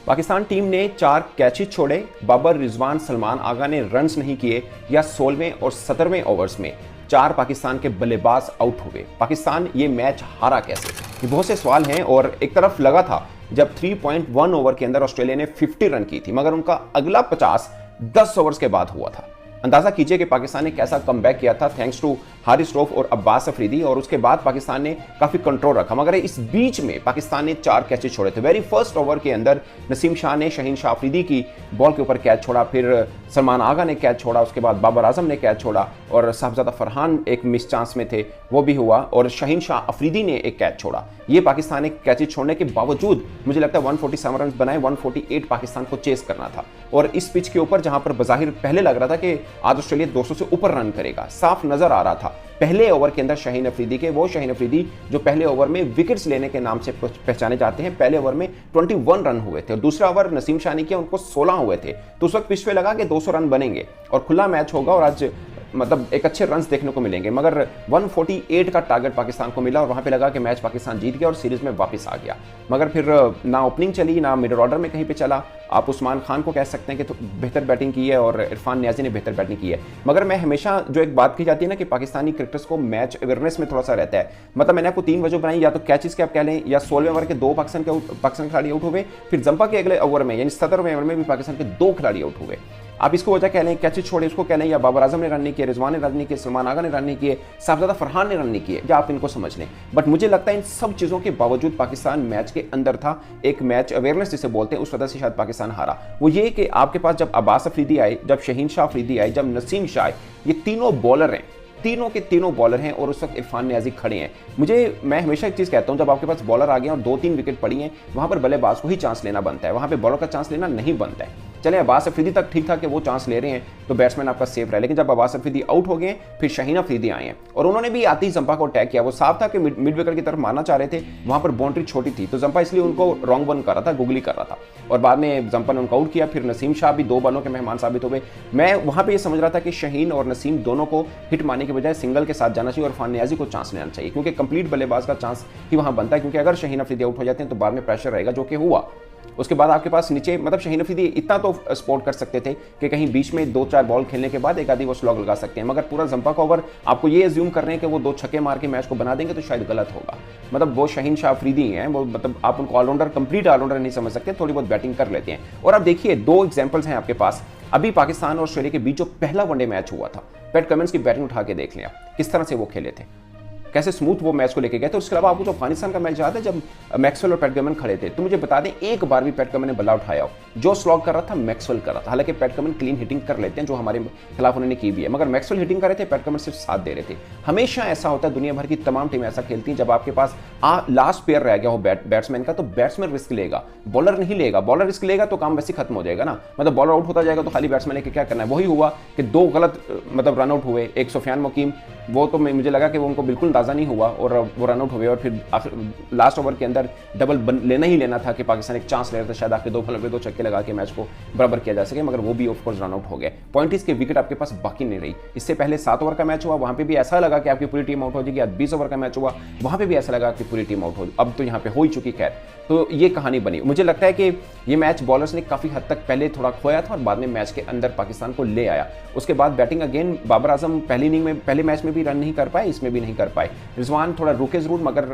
Pakistan team ने 4 catches छोड़े, बाबर रिजवान सलमान आगा ने रन्स नहीं किए, या 16वें और 17वें ओवर्स में 4 पाकिस्तान के बल्लेबाज आउट हुए। पाकिस्तान ये मैच हारा कैसे? ये बहुत से सवाल हैं। और एक तरफ लगा था जब 3.1 ओवर के अंदर ऑस्ट्रेलिया ने 50 रन की थी, मगर उनका अगला 50 10 ओवर्स के बाद हुआ था। अंदाजा कीजिए कि पाकिस्तान ने कैसा कमबैक किया था, थैंक्स टू हारिस रऊफ और अब्बास अफरीदी। और उसके बाद पाकिस्तान ने काफी कंट्रोल रखा, मगर इस बीच में पाकिस्तान ने 4 कैचेज छोड़े थे। वेरी फर्स्ट ओवर के अंदर नसीम शाह ने शहीन शाह अफरीदी की बॉल के ऊपर कैच छोड़ा, फिर सलमान आगा ने कैच छोड़ा, उसके बाद बाबर आजम ने कैच छोड़ा, और साहबजादा फरहान एक मिस चांस में थे, वो भी हुआ, और शहीन शाह अफरीदी ने एक कैच छोड़ा। ये पाकिस्तान ने कैचेज छोड़ने के बावजूद मुझे लगता है 147 रन बनाए, 148 पाकिस्तान को चेस करना था। और इस पिच के ऊपर जहां पर बजाहिर पहले लग रहा था कि आज ऑस्ट्रेलिया 200 से ऊपर रन करेगा, साफ नजर आ रहा था पहले ओवर के अंदर शाहीन अफरीदी के, वो शाहीन अफरीदी जो पहले ओवर में विकेट्स लेने के नाम से पहचाने जाते हैं। पहले ओवर में 21 रन हुए थे और दूसरा ओवर नसीम शाह ने किया, उनको 16 हुए थे। तो उस वक्त पिच पे लगा कि 200 रन बनेंगे और खुला मैच होगा और आज मतलब एक अच्छे रन्स देखने को मिलेंगे, मगर 148 का टारगेट पाकिस्तान को मिला और वहां पे लगा कि मैच पाकिस्तान जीत गया और सीरीज में वापस आ गया। मगर फिर ना ओपनिंग चली, ना मिडल ऑर्डर में कहीं पे चला। आप उस्मान खान को कह सकते हैं कि तो बेहतर बैटिंग की है और इरफान नियाजी ने बेहतर बैटिंग की है। मगर मैं हमेशा जो एक बात की जाती है ना कि पाकिस्तानी क्रिकेटर्स को मैच अवेयरनेस में थोड़ा सा रहता है। मतलब मैंने आपको 3 वजह बनाई, या तो कैचेस के आप कह लें, या 16वें ओवर के 2 पाकिस्तान खिलाड़ी आउट हुए, फिर जंपा के अगले ओवर में यानी 17वें ओवर में भी पाकिस्तान के 2 खिलाड़ी आउट हुए। आप इसको वजह कह लें, कैचेज छोड़े उसको कह लें, या बाबर आजम ने रन नहीं किए, रिजवान ने रन नहीं किए, सलमान आगा ने रन नहीं किए, साहबजादा फरहान ने रन नहीं किए, या आप इनको समझ लें। बट मुझे लगता है इन सब चीज़ों के बावजूद पाकिस्तान मैच के अंदर था, एक मैच अवेयरनेस जिसे बोलते हैं, उस वजह से शायद पाकिस्तान हारा। वो ये कि आपके पास जब अब्बास अफरीदी आए, जब शहीन शाह अफरीदी आए, जब नसीम शाह आए, ये तीनों बॉलर हैं, तीनों के तीनों बॉलर हैं और उस वक्त इरफान नियाजी खड़े हैं। मैं हमेशा एक चीज़ कहता हूं, जब आपके पास बॉलर आ गए और 2-3 विकेट पड़ी हैं, वहां पर बल्लेबाज को ही चांस लेना बनता है, वहां पे बॉलर का चांस लेना नहीं बनता है। चले अब्बास अफरीदी तक ठीक था कि वो चांस ले रहे हैं तो बैट्समैन आपका सेफ रहा, लेकिन जब अब्बास अफरीदी आउट हो गए फिर शाहीन अफरीदी आए हैं और उन्होंने भी आती ही जंपा को अटैक किया। वो साफ था कि मिड विकेट की तरफ मारना चाह रहे थे, वहां पर बाउंड्री छोटी थी तो जंपा इसलिए उनको रॉन्ग बन कर रहा था, गुगली कर रहा था, और बाद में जंपा ने उनको आउट किया। फिर नसीम शाह भी 2 बॉलों के मेहमान साबित हो गए। मैं वहां पर यह समझ रहा था कि शाहीन और नसीम दोनों को हिट मारने के बजाय सिंगल के साथ जाना चाहिए और इरफान नियाजी को चांस लेना चाहिए, क्योंकि कंप्लीट बल्लेबाज का चांस ही वहां बनता है, क्योंकि अगर शाहीन अफरीदी आउट हो जाते हैं तो बाद में प्रेशर रहेगा, जो कि हुआ। उसके बाद आपके पास नीचे मतलब शाहीन अफरीदी इतना तो सपोर्ट कर सकते थे कि कहीं बीच में 2-4 बॉल खेलने के बाद एक आधी वो स्लॉग लगा सकते हैं, मगर पूरा जंपा का ओवर आपको ये एज्यूम कर रहे हैं कि वो 2 छक्के मार के मैच को बना देंगे तो शायद गलत होगा। मतलब वो शाहीन शाह अफरीदी हैं, वो मतलब आप उनको ऑलराउंडर, कंप्लीट ऑलराउंडर नहीं समझ सकते, थोड़ी बहुत बैटिंग कर लेते हैं। और आप देखिए 2 एग्जाम्पल्स हैं आपके पास। अभी पाकिस्तान और ऑस्ट्रेलिया के बीच जो पहला वनडे मैच हुआ था, पैट कमिंस की बैटिंग उठा के देख लें आप, किस तरह से वो खेले थे, कैसे स्मूथ वो मैच को लेके गए थे। उसके अलावा आपको जो अफगानिस्तान का मैच याद है जब मैक्सवेल और पैट कमिंस खड़े थे, तो मुझे बता दें एक बार भी पैट कमिंस ने बल्ला उठाया हो, जो स्लॉग कर रहा था मैक्सवेल कर रहा था। हालांकि पैट कमिंस क्लीन हिटिंग कर लेते हैं जो हमारे खिलाफ उन्होंने की भी है, मगर मैक्सवेल हिटिंग कर रहे थे, पैट कमिंस सिर्फ साथ दे रहे थे। हमेशा ऐसा होता है, दुनिया भर की तमाम टीमें ऐसा खेलती हैं, जब आपके पास लास्ट पेयर रह गया हो बैट्समैन का, तो बैट्समैन रिस्क लेगा, बॉलर नहीं लेगा। बॉलर रिस्क लेगा तो काम वैसे खत्म हो जाएगा ना, मतलब बॉलर आउट होता जाएगा तो खाली बैट्समैन लेके क्या करना है। वही हुआ कि 2 गलत मतलब रन आउट हुए। एक सुफियान मुकीम, वो तो मुझे लगा कि वो उनको बिल्कुल अंदाजा नहीं हुआ और वो रन आउट हुए, और फिर लास्ट ओवर के अंदर डबल लेना ही लेना था कि पाकिस्तान एक चांस ले रहा था, शायद आखिर 2 बॉल पे 2 छक्के लगा के मैच को बराबर किया जा सके, मगर वो भी ऑफकोर्स रन आउट हो गए। पॉइंट इसके विकेट आपके पास बाकी नहीं रही। इससे पहले 7 ओवर का मैच हुआ, वहां पे भी ऐसा लगा कि आपकी पूरी टीम आउट हो जाएगी। आज 20 ओवर का मैच हुआ, वहां पे भी ऐसा लगा कि पूरी टीम आउट हो, अब तो यहाँ पे हो ही चुकी। खैर, तो ये कहानी बनी। मुझे लगता है कि ये मैच बॉलर्स ने काफी हद तक पहले थोड़ा खोया था और बाद में मैच के अंदर पाकिस्तान को ले आया। उसके बाद बैटिंग अगेन बाबर आजम पहली इनिंग में, पहले मैच में भी रन नहीं कर पाए, इसमें भी नहीं कर पाए। रिजवान थोड़ा रुके जरूर, मगर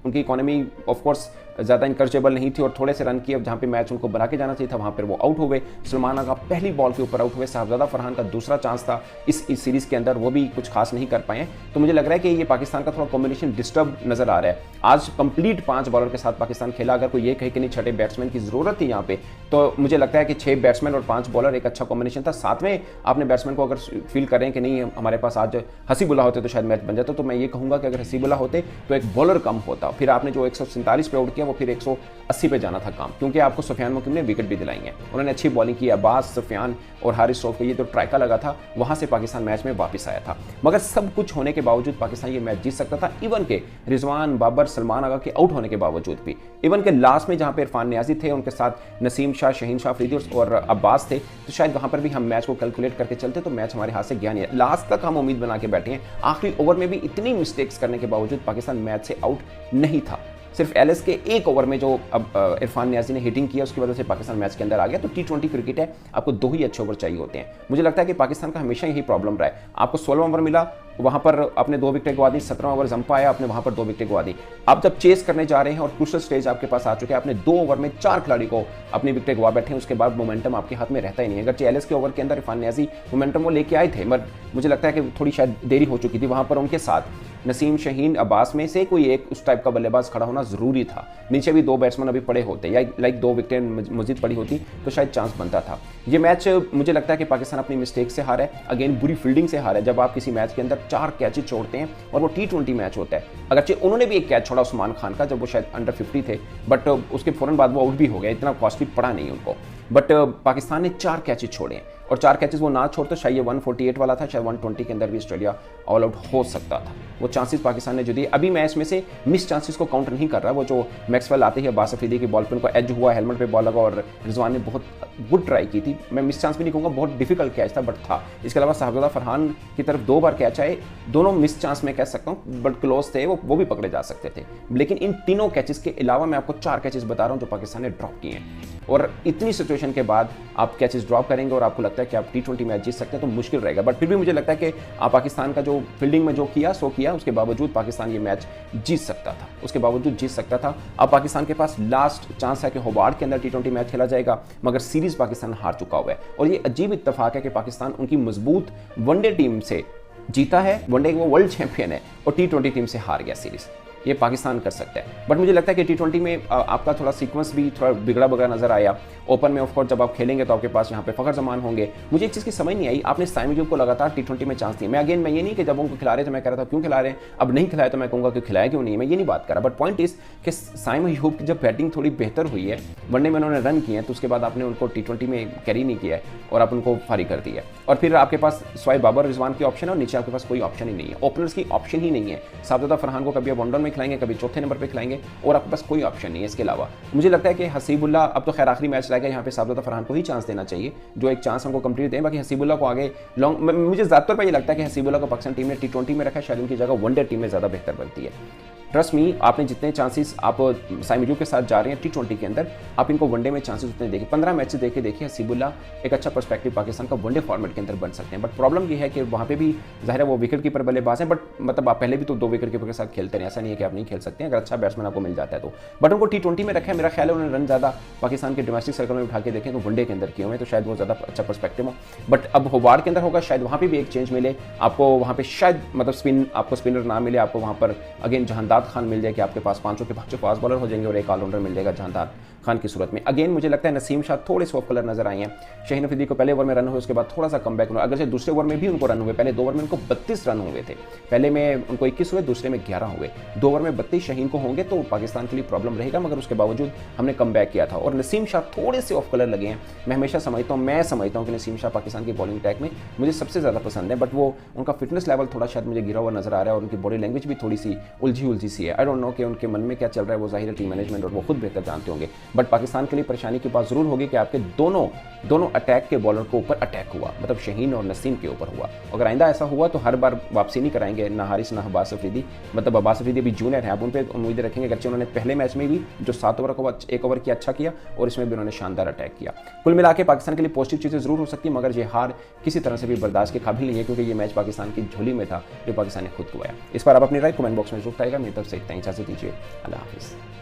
उनकी इकोनॉमी ऑफकोर्स ज़्यादा इंकरेजेबल नहीं थी और थोड़े से रन किए, जहाँ पे मैच उनको बना के जाना चाहिए था वहाँ पर वो आउट हो गए। सलमान आगा पहली बॉल के ऊपर आउट हुए। साहबजादा फरहान का दूसरा चांस था इस सीरीज़ के अंदर, वो भी कुछ खास नहीं कर पाए। तो मुझे लग रहा है कि ये पाकिस्तान का थोड़ा कॉम्बिनेशन डिस्टर्ब नजर आ रहा है। आज कंप्लीट 5 बॉलर के साथ पाकिस्तान खेला। अगर कोई ये कहे कि नहीं 6 बैट्समैन की जरूरत थी यहाँ पे, तो मुझे लगता है कि 6 बैट्समैन और 5 बॉलर एक अच्छा कॉम्बिनेशन था। साथ में आपने बैट्समैन को अगर फील करें कि नहीं हमारे पास आज हसीबुल्ला होते तो शायद मैच बन जाता, तो मैं ये कहूँगा कि अगर हसीबुल्ला होते तो एक बॉलर कम होता। फिर आपने जो 147 पे आउट किया वो फिर 180 पे जाना था काम, क्योंकि आपको सुफियान मुकीम ने विकेट भी दिलाई है। उन्होंने अच्छी बॉलिंग की। अब्बास, सुफियान और हारिस रऊफ को ये जो ट्राइका लगा था, वहां से पाकिस्तान मैच में वापस आया था। मगर सब कुछ होने के बावजूद पाकिस्तान ये मैच जीत सकता था, इवन के रिजवान, बाबर, सलमान आगा के आउट होने के बावजूद भी। इवन के लास्ट में जहां पे इरफान नियाजी थे, उनके साथ नसीम शाह, शहीन शाह अफरीदी और अब्बास थे, तो शायद वहां पर भी हम मैच को कैलकुलेट करके चलते तो मैच हमारे हाथ से गया नहीं है। लास्ट तक हम उम्मीद बना के बैठे हैं। आखिरी ओवर में भी इतनी मिस्टेक्स करने के बावजूद पाकिस्तान मैच से आउट नहीं था। सिर्फ एलिस के एक ओवर में जो अब इरफान नियाजी ने हिटिंग किया उसकी वजह से पाकिस्तान मैच के अंदर आ गया। तो T20 क्रिकेट है, आपको 2 ही अच्छे ओवर चाहिए होते हैं। मुझे लगता है कि पाकिस्तान का हमेशा यही प्रॉब्लम रहा है, आपको 16 ओवर मिला, वहां पर अपने 2 विकेट गवा दी, 17 ओवर जंपा आया, आपने वहां पर 2 विकेट गवा दी। आप जब चेस करने जा रहे हैं और क्रूशियल स्टेज आपके पास आ चुके हैं, आपने 2 ओवर में 4 खिलाड़ी को अपनी विकेट गवा बैठे हैं, उसके बाद मोमेंटम आपके हाथ में रहता ही नहीं है। अगर एलिस के ओवर के अंदर इरफान नियाजी मोमेंटम वो लेके आए थे, मगर मुझे लगता है कि थोड़ी शायद देरी हो चुकी थी, वहां पर उनके साथ नसीम, शाहीन, अब्बास में से कोई एक उस टाइप का बल्लेबाज खड़ा होना जरूरी था। नीचे भी 2 बैट्समैन अभी पड़े होते या लाइक 2 विकेट मजीद पड़ी होती तो शायद चांस बनता था। ये मैच मुझे लगता है कि पाकिस्तान अपनी मिस्टेक से हारा है, अगेन बुरी फील्डिंग से हारा है। जब आप किसी मैच के अंदर 4 कैचेज छोड़ते हैं और वो T20 मैच होता है, अगरचे उन्होंने भी एक कैच छोड़ा उस्मान खान का जब वो शायद अंडर 50 थे, बट उसके फौरन बाद वो आउट भी हो गया, इतना कॉस्टली पड़ा नहीं उनको। बट पाकिस्तान ने 4 कैचेज छोड़े हैं और 4 कैचेज वो ना छोड़ते शायद ये 148 वाला था, शायद 120 के अंदर भी ऑस्ट्रेलिया ऑल आउट हो सकता था। वो चांसेस पाकिस्तान ने जो दिए, अभी मैं इसमें से मिस चांसेस को काउंट नहीं कर रहा। वो जो मैक्सवेल आते ही अब्बास अफरीदी की बॉल पे उनको एज हुआ, हेलमेट पे बॉल लगा और रिजवान ने बहुत गुड ट्राई की थी। मैं मिस चांस भी नहीं कहूँगा, बहुत डिफिकल्ट कैच था बट था। इसके अलावा साहबजादा फरहान की तरफ 2 बार कैच आए, दोनों मिस चांस में कह सकता हूँ, बट क्लोज थे, वो भी पकड़े जा सकते थे। लेकिन इन तीनों कैचेस के अलावा मैं आपको 4 कैचेस बता रहा हूँ जो पाकिस्तान ने ड्रॉप किए हैं। और इतनी सिचुएशन के बाद आप कैचेस ड्रॉप करेंगे और आपको लगता है कि आप T20 मैच जीत सकते हैं तो मुश्किल रहेगा। बट फिर भी मुझे लगता है कि आप पाकिस्तान का जो फील्डिंग में जो किया सो किया, उसके बावजूद पाकिस्तान ये मैच जीत सकता था, उसके बावजूद जीत सकता था। अब पाकिस्तान के पास लास्ट चांस है कि होबार्ट के अंदर T20 मैच खेला जाएगा, मगर सीरीज पाकिस्तान हार चुका हुआ है। और ये अजीब इत्तेफाक है कि पाकिस्तान उनकी मजबूत वनडे टीम से जीता है, वनडे वो वर्ल्ड चैंपियन है, और T20 टीम से हार गया सीरीज। ये पाकिस्तान कर सकता है। बट मुझे लगता है कि T20 में आपका थोड़ा सीक्वेंस भी थोड़ा बिगड़ा नजर आया। ओपन में ऑफकोर्स जब आप खेलेंगे तो आपके पास यहाँ पे फ़खर जमान होंगे। मुझे एक चीज़ की समझ नहीं आई, आपने साइम अयूब को लगातार T20 में चांस दिए। मैं ये नहीं कि जब उनको खिला रहे थे मैं कह रहा था क्यों खिला रहे हैं, अब नहीं खिलाया तो मैं कहूँगा कि खिलाया क्यों नहीं, मैं ये नहीं बात कर रहा। बट पॉइंट इस कि साइम अयूब की जब बैटिंग थोड़ी बेहतर हुई है, वनडे में उन्होंने रन किए हैं, तो उसके बाद आपने उनको T20 में कैरी नहीं किया है और आप उनको फारिग कर दिया। और फिर आपके पास स्वाइब बाबर रिजवान की ऑप्शन है और नीचे आपके पास कोई ऑप्शन ही नहीं है, ओपनर्स की ऑप्शन ही नहीं है। साहबजादा फरहान को कभी आप वनडाउन में खिलाएंगे, कभी चौथे नंबर पर खिलाएंगे और आपके पास कोई ऑप्शन नहीं है। इसके अलावा मुझे लगता है कि हसीबुल्ला, अब तो खैर आखिरी मैच रहेगा, यहाँ पे साहबजादा फरहान को ही चांस देना चाहिए, जो एक चांस हमको कंप्लीट दें। बाकी हसीबुल्ला को आगे लॉन्ग, मुझे ज़्यादातर पर ये लगता है कि हसीबुल्ला को पाकिस्तान टीम ने T20 में रखा है, शायद उनकी जगह वनडे टीम में ज़्यादा बेहतर बनती है। ट्रस्ट मी, आपने जितने चांसेस आप साइम अयूब के साथ जा रहे हैं T20 के अंदर, आप इनको वनडे में चांसेस उतने देखिए। 15 मैच से देखिए हसीबुल्ला एक अच्छा पर्सपेक्टिव पाकिस्तान का वनडे फॉर्मेट के अंदर बन सकते हैं। बट प्रॉब्लम ये है कि वहाँ पे भी ज़ाहिर है वो विकेट कीपर बल्लेबाज हैं, बट मतलब आप पहले भी तो 2 विकेट कीपर के साथ खेलते हैं, ऐसा नहीं है कि आप नहीं खेल सकते हैं अगर अच्छा बैट्समैन आपको मिल जाता है तो। बट उनको T20 में रखा है, मेरा ख्याल है उन्होंने रन ज़्यादा पाकिस्तान के डोमेस्टिक सर्कल में उठा के देखें तो वनडे के अंदर किए हुए, तो शायद वो ज़्यादा अच्छा पर्सपेक्टिव हो। बट अब होबार्ट के अंदर होगा, शायद वहाँ पर भी एक चेंज मिले आपको, वहाँ पर शायद मतलब स्पिन आपको स्पिनर ना मिले, आपको वहाँ पर अगेन जहांदाद खान मिल जाए कि आपके पास 5 के 5 फास्ट बॉलर हो जाएंगे और एक ऑलराउंडर मिल जाएगा जहांदाद खान की सूरत में। अगेन मुझे लगता है नसीम शाह थोड़े से ऑफ कलर नजर आए हैं। शाहीन अफरीदी को पहले ओवर में रन हुए, उसके बाद थोड़ा सा कम बैक हुआ, अगर से दूसरे ओवर में भी उनको रन हुए, पहले 2 ओवर में उनको 32 रन हुए थे, पहले में उनको 21 हुए, दूसरे में 11 हुए, 2 ओवर में 32 शाहीन को होंगे तो पाकिस्तान के लिए प्रॉब्लम रहेगा, मगर उसके बावजूद हमने कम बैक किया था। और नसीम शाह थोड़े से ऑफ कलर लगे हैं। मैं हमेशा समझता हूँ कि नसीम शाह पाकिस्तान की बॉलिंग अटैक में मुझे सबसे ज़्यादा पसंद है, बट वो उनका फिटनेस लेवल थोड़ा शायद मुझे गिरा हुआ नजर आ रहा है और उनकी बॉडी लैंग्वेज भी थोड़ी सी उलझी सी है। आई डोंट नो कि उनके मन में क्या चल रहा है, वो ज़ाहिर टीम मैनेजमेंट और वो खुद बेहतर जानते होंगे। बट पाकिस्तान के लिए परेशानी की बात जरूर होगी कि आपके दोनों अटैक के बॉलर को ऊपर अटैक हुआ, मतलब शाहीन और नसीम के ऊपर हुआ। अगर आइंदा ऐसा हुआ तो हर बार वापसी नहीं कराएंगे ना हारिस ना अब्बास अफरीदी, मतलब अब्बास अफरीदी अभी जूनियर है, आप उन पर उम्मीदें रखेंगे। अगरचे उन्होंने पहले मैच में भी जो 7 ओवर को 1 ओवर किया अच्छा किया और इसमें भी उन्होंने शानदार अटैक किया। कुल मिला के पाकिस्तान के लिए पॉजिटिव चीज़ें जरूर हो सकती है, मगर ये हार किसी तरह से भी बर्दाश्त के काबिल नहीं है, क्योंकि ये मैच पाकिस्तान की झोली में था जो पाकिस्तान ने खुद गवाया। इस पर आप अपनी राय कमेंट बॉक्स में जरूर बताइएगा। मेरी तरफ से इतना ही, इजाजत दीजिए, अल्लाह हाफिज़।